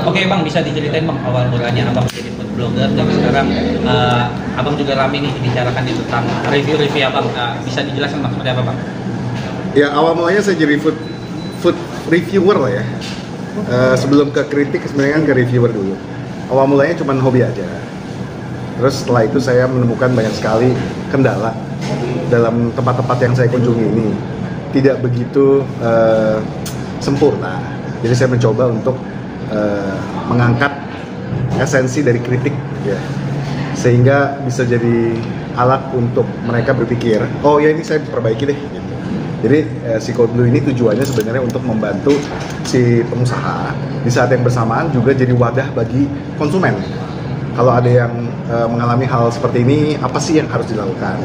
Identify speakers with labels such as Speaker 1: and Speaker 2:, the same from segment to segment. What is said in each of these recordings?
Speaker 1: Oke bang, bisa diceritain bang awal mulanya abang jadi food blogger dan sekarang abang juga rame nih dibicarakan tentang review abang. Bisa dijelaskan bang seperti apa bang?
Speaker 2: Ya awal mulanya saya jadi food reviewer lah ya. Sebelum ke kritik sebenarnya kan ke reviewer dulu. Awal mulanya cuma hobi aja. Terus setelah itu saya menemukan banyak sekali kendala dalam tempat-tempat yang saya kunjungi ini. Tidak begitu sempurna. Jadi saya mencoba untuk mengangkat esensi dari kritik ya. Sehingga bisa jadi alat untuk mereka berpikir, oh ya ini saya perbaiki deh gitu. Jadi si Code Blue ini tujuannya sebenarnya untuk membantu si pengusaha di saat yang bersamaan juga jadi wadah bagi konsumen. Kalau ada yang mengalami hal seperti ini, apa sih yang harus dilakukan?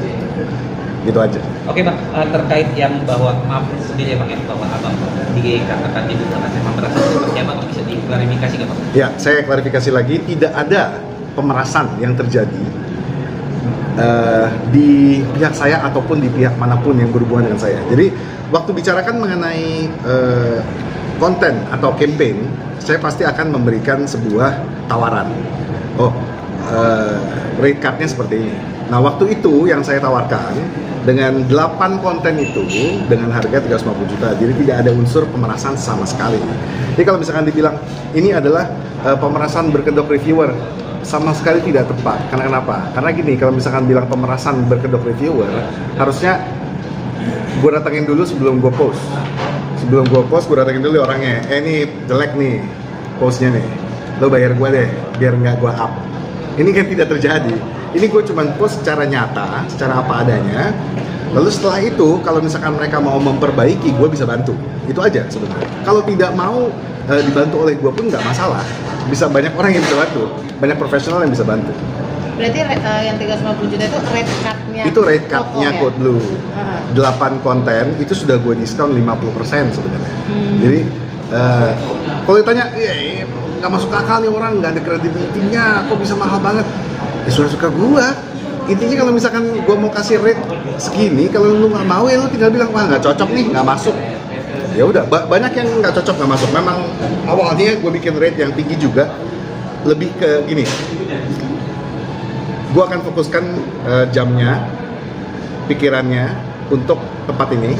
Speaker 2: Gitu aja.
Speaker 1: Oke bang, terkait yang bahwa maaf sendiri ya bang, yang bahwa abang dikatakan dibuka memang merasa seperti apa, bang bisa diklarifikasi nggak bang?
Speaker 2: Ya, saya klarifikasi lagi, tidak ada pemerasan yang terjadi di pihak saya ataupun di pihak manapun yang berhubungan dengan saya. Jadi waktu bicarakan mengenai konten atau campaign, saya pasti akan memberikan sebuah tawaran. Oh, rate card-nya seperti ini. Nah waktu itu yang saya tawarkan dengan 8 konten itu dengan harga 350 juta, jadi tidak ada unsur pemerasan sama sekali. Jadi kalau misalkan dibilang ini adalah pemerasan berkedok reviewer, sama sekali tidak tepat. Karena kenapa? Karena gini, kalau misalkan bilang pemerasan berkedok reviewer, harusnya gue datengin dulu sebelum gue post. Sebelum gue post, gue datengin dulu orangnya. Ini jelek nih postnya nih, lo bayar gue deh biar nggak gue up. Ini kan tidak terjadi. Ini gue cuma post secara nyata, secara apa adanya. Lalu setelah itu, kalau misalkan mereka mau memperbaiki, gue bisa bantu. Itu aja sebenarnya. Kalau tidak mau dibantu oleh gue pun nggak masalah. Bisa banyak orang yang bisa bantu, banyak profesional yang bisa bantu.
Speaker 3: Berarti yang 350 juta itu rate card-nya?
Speaker 2: Itu rate card-nya Code Blue. 8 konten itu sudah gue diskon 50% sebenarnya. Jadi kalau ditanya, nggak masuk akal nih orang, nggak ada kredibilitinya, kok bisa mahal banget? Ya suka gue. Intinya kalau misalkan gue mau kasih rate segini, kalau lu nggak mau ya lu tinggal bilang, wah nggak cocok nih, nggak masuk. Ya udah, banyak yang nggak cocok nggak masuk. Memang awalnya gue bikin rate yang tinggi juga, lebih ke gini. Gue akan fokuskan jamnya, pikirannya untuk tempat ini,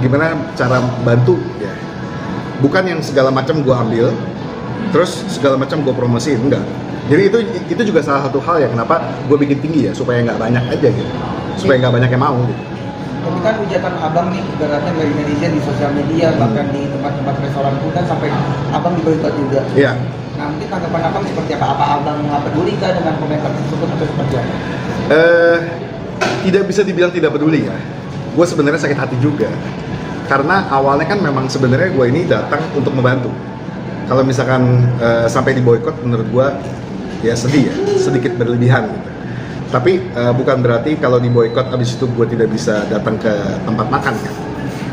Speaker 2: gimana cara bantu ya. Bukan yang segala macam gue ambil, terus segala macam gue promosiin, enggak. Jadi itu juga salah satu hal ya kenapa gue bikin tinggi ya, supaya nggak banyak aja gitu, supaya nggak banyak yang mau gitu.
Speaker 4: Tapi kan hujatan abang nih ibaratnya dari netizen di sosial media, bahkan di tempat-tempat restoran pun kan sampai abang diboikot juga.
Speaker 2: Iya.
Speaker 4: Nah mungkin tanggapan abang seperti apa? Apa abang nggak peduli kan dengan komentar tersebut atau seperti apa?
Speaker 2: Tidak bisa dibilang tidak peduli ya. Gue sebenarnya sakit hati juga, karena awalnya kan memang sebenarnya gue ini datang untuk membantu. Kalau misalkan sampai diboikot, menurut gue ya sedih ya, sedikit berlebihan gitu. Tapi bukan berarti kalau diboikot abis itu gue tidak bisa datang ke tempat makan kan.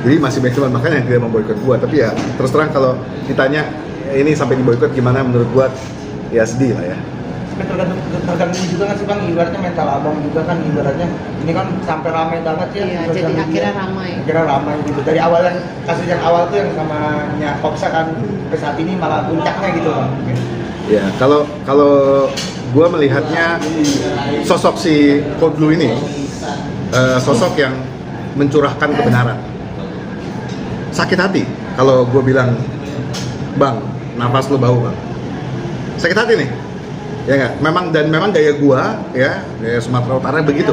Speaker 2: Jadi masih banyak tempat makan yang tidak memboikot gue. Tapi ya terus terang kalau ditanya ini sampai diboikot gimana, menurut gue ya sedih lah ya.
Speaker 4: Tergantung juga kan sih bang, ibaratnya mental abang juga kan, ibaratnya ini kan sampai ramai banget ya.
Speaker 3: Iya, jadi akhirnya ramai
Speaker 4: gitu. Dari awal yang kasus yang awal tuh yang sama Kopsa kan, ke saat ini malah puncaknya gitu bang.
Speaker 2: Ya kalau gue melihatnya sosok si Code Blue ini sosok yang mencurahkan kebenaran. Sakit hati kalau gue bilang, bang, nafas lu bau bang. Sakit hati nih, ya nggak? Memang gaya gue ya, gaya Sumatera Utara begitu,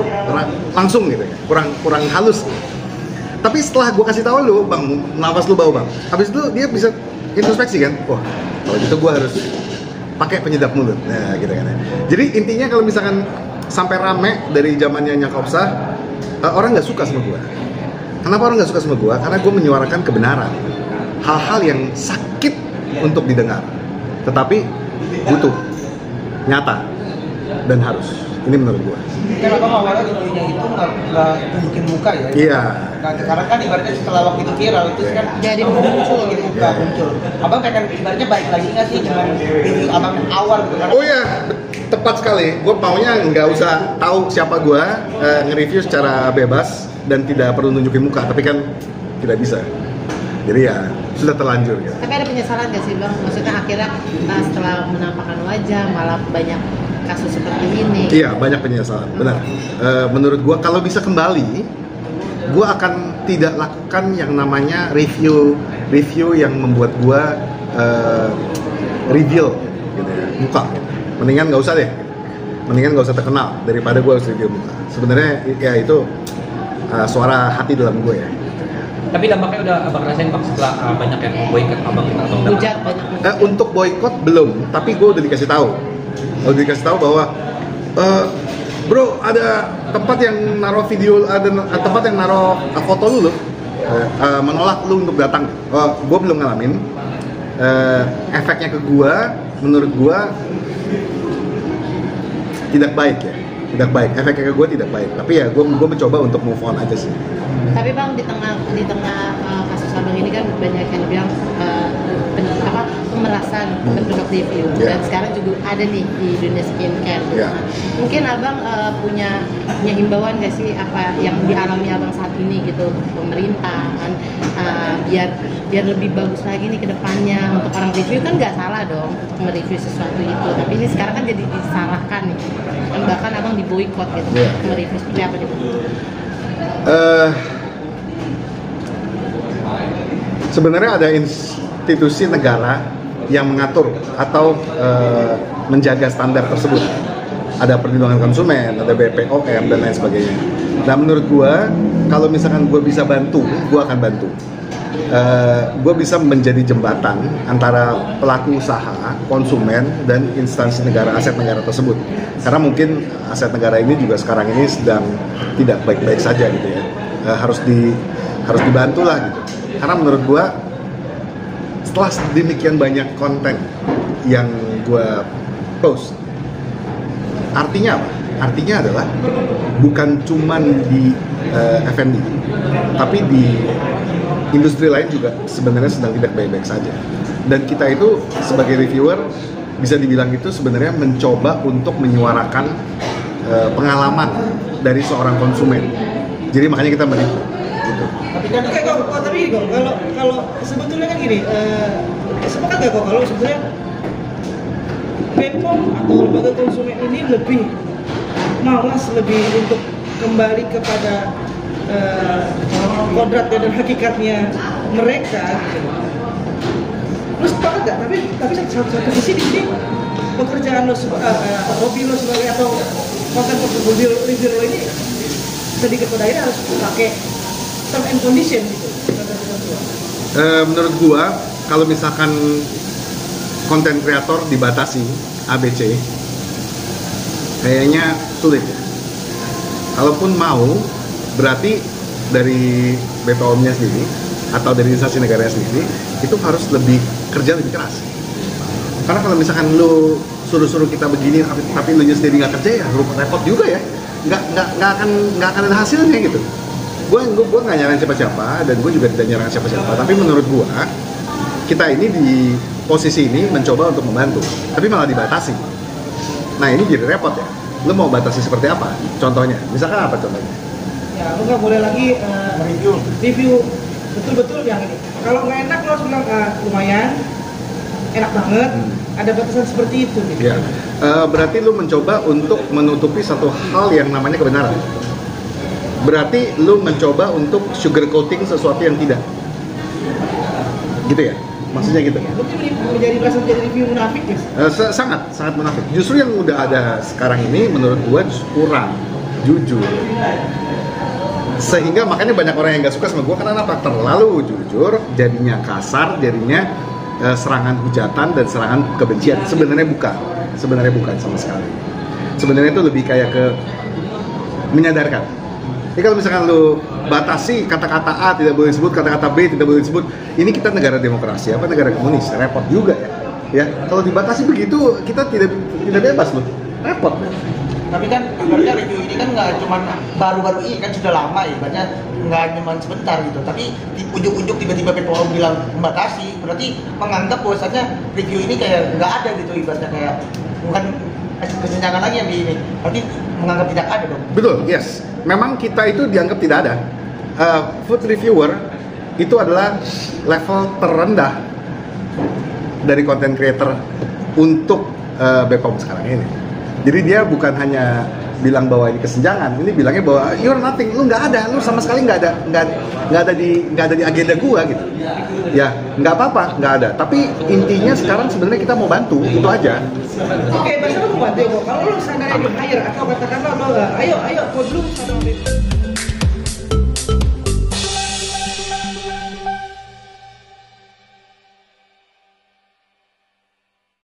Speaker 2: langsung gitu ya, kurang halus. Tapi setelah gue kasih tahu lu, bang, nafas lu bau bang. Habis itu dia bisa introspeksi kan, wah kalau gitu gue harus pakai penyedap mulut, nah gitu kan. Jadi intinya kalau misalkan sampai rame dari zamannya Nyakopsa, orang nggak suka sama gue. Kenapa orang nggak suka sama gue? Karena gue menyuarakan kebenaran, hal-hal yang sakit untuk didengar, tetapi butuh, nyata, dan harus. Ini menurut gue.
Speaker 4: Kan abang awalnya videonya itu nggak tunjukin muka ya?
Speaker 2: Iya.
Speaker 4: Nah sekarang kan ibaratnya setelah waktu itu viral itu kan
Speaker 3: jadi muncul
Speaker 4: gitu, muka muncul. Abang pengen ibaratnya baik lagi nggak sih dengan video abang awal gitu kan?
Speaker 2: Oh iya, tepat sekali. Gue maunya nggak usah tahu siapa gue, nge-review secara bebas dan tidak perlu nunjukin muka, tapi kan tidak bisa. Jadi ya sudah terlanjur gitu.
Speaker 3: Tapi ada penyesalan gak sih bang? Maksudnya akhirnya setelah menampakkan wajah malah banyak kasus seperti ini.
Speaker 2: Iya, banyak penyesalan, benar. Menurut gue kalau bisa kembali, gue akan tidak lakukan yang namanya review yang membuat gue reveal gitu ya, muka. Mendingan nggak usah deh, mendingan nggak usah terkenal daripada gue harus review muka. Sebenarnya ya itu suara hati dalam gue ya.
Speaker 1: Tapi dampaknya udah abang rasain bang setelah banyak yang boikot abang atau
Speaker 3: Hujat banyak.
Speaker 2: Untuk boykot belum, tapi gue udah dikasih tahu. Bahwa bro, ada tempat yang naruh video, ada tempat yang naruh foto lu loh, menolak lu untuk datang. Gue belum ngalamin. Efeknya ke gue, menurut gue tidak baik ya, tidak baik. Efeknya ke gue tidak baik. Tapi ya gue mencoba untuk move on aja sih.
Speaker 3: Tapi bang di tengah kasus abang ini kan banyak yang bilang pemerasan berkedok review dan sekarang juga ada nih di dunia skincare. Mungkin abang punya himbauan gak sih apa yang dialami abang saat ini gitu untuk pemerintah kan, biar lebih bagus lagi nih ke depannya. Untuk orang review kan nggak salah dong untuk mereview sesuatu itu, tapi ini sekarang kan jadi disalahkan nih, dan bahkan abang diboikot gitu mereview. Seperti apa nih?
Speaker 2: Sebenarnya ada institusi negara yang mengatur atau menjaga standar tersebut. Ada perlindungan konsumen, ada BPOM dan lain sebagainya. Nah menurut gua, kalau misalkan gua bisa bantu, gua akan bantu. Gua bisa menjadi jembatan antara pelaku usaha, konsumen, dan instansi negara, aset negara tersebut. Karena mungkin aset negara ini juga sekarang ini sedang tidak baik-baik saja gitu ya. Harus dibantu lah gitu. Karena menurut gua setelah demikian banyak konten yang gua post, artinya apa? Artinya adalah bukan cuman di F&B, tapi di industri lain juga sebenarnya sedang tidak baik-baik saja. Dan kita itu sebagai reviewer bisa dibilang itu sebenarnya mencoba untuk menyuarakan pengalaman dari seorang konsumen. Jadi makanya kita mereview. Gitu.
Speaker 5: Tapi kalau sebetulnya kan gini, sepakat nggak kok kalau sebetulnya BPOM atau lembaga konsumen ini lebih malas untuk kembali kepada kodratnya dan hakikatnya mereka. Gitu. Lu sepakat nggak? Tapi satu sisi di sini pekerjaan lo, hobi lo sebagai atau konten review lo ini sedikit pada akhirnya harus pakai term and condition gitu.
Speaker 2: Menurut gua kalau misalkan konten kreator dibatasi ABC, kayaknya sulit ya. Kalaupun mau, berarti dari BPOM-nya sendiri atau dari instansi negara sendiri itu harus kerja lebih keras. Karena kalau misalkan lu suruh kita begini tapi lu sendiri nggak kerja ya repot juga ya. Nggak akan ada hasilnya gitu. Gue nggak nyalain siapa-siapa dan gue juga tidak nyerang siapa-siapa, tapi menurut gue kita ini di posisi ini mencoba untuk membantu, tapi malah dibatasi. Nah ini jadi repot ya. Lo mau batasi seperti apa? Contohnya, misalkan apa contohnya?
Speaker 5: Ya lo nggak boleh lagi review betul-betul yang ini. Kalau nggak enak lo harus bilang lumayan enak banget. Ada batasan seperti itu. Gitu.
Speaker 2: Ya, berarti lo mencoba untuk menutupi satu hal yang namanya kebenaran. Berarti lu mencoba untuk sugar coating sesuatu yang tidak, gitu ya? Maksudnya gitu?
Speaker 5: Lu merasa menjadi review munafik ya?
Speaker 2: Sangat munafik. Justru yang udah ada sekarang ini menurut gua kurang jujur. Sehingga makanya banyak orang yang nggak suka sama gua karena apa? Terlalu jujur, jadinya kasar, jadinya serangan hujatan dan serangan kebencian. Sebenarnya bukan sama sekali. Sebenarnya itu lebih kayak ke menyadarkan. Jadi kalau misalkan lu batasi kata-kata A tidak boleh disebut, kata-kata B tidak boleh disebut, ini kita negara demokrasi, apa negara komunis, repot juga ya. Ya, kalau dibatasi begitu kita tidak bebas loh, repot.
Speaker 4: Tapi kan ibaratnya review ini kan nggak cuma baru-baru ini kan sudah lama ya, ibaratnya nggak cuma sebentar gitu. Tapi di ujung-ujung tiba-tiba BPOM bilang membatasi, berarti menganggap bahwasannya review ini kayak nggak ada gitu, ibaratnya kayak bukan kesenjangan lagi yang di ini. Berarti menganggap tidak ada dong.
Speaker 2: Betul, yes. Memang kita itu dianggap tidak ada. Food reviewer itu adalah level terendah dari content creator untuk BPOM sekarang ini. Jadi dia bukan hanya bilang bahwa ini kesenjangan, ini bilangnya bahwa you're nothing, lu nggak ada, lu sama sekali nggak ada di agenda gua gitu. Ya nggak apa-apa, nggak ada. Tapi intinya sekarang sebenarnya kita mau bantu, itu aja.
Speaker 5: Oke, Mas, lu mau bantu kok. Kalau lu seandainya di hire atau katakanlah lo, ayo, kok belum sama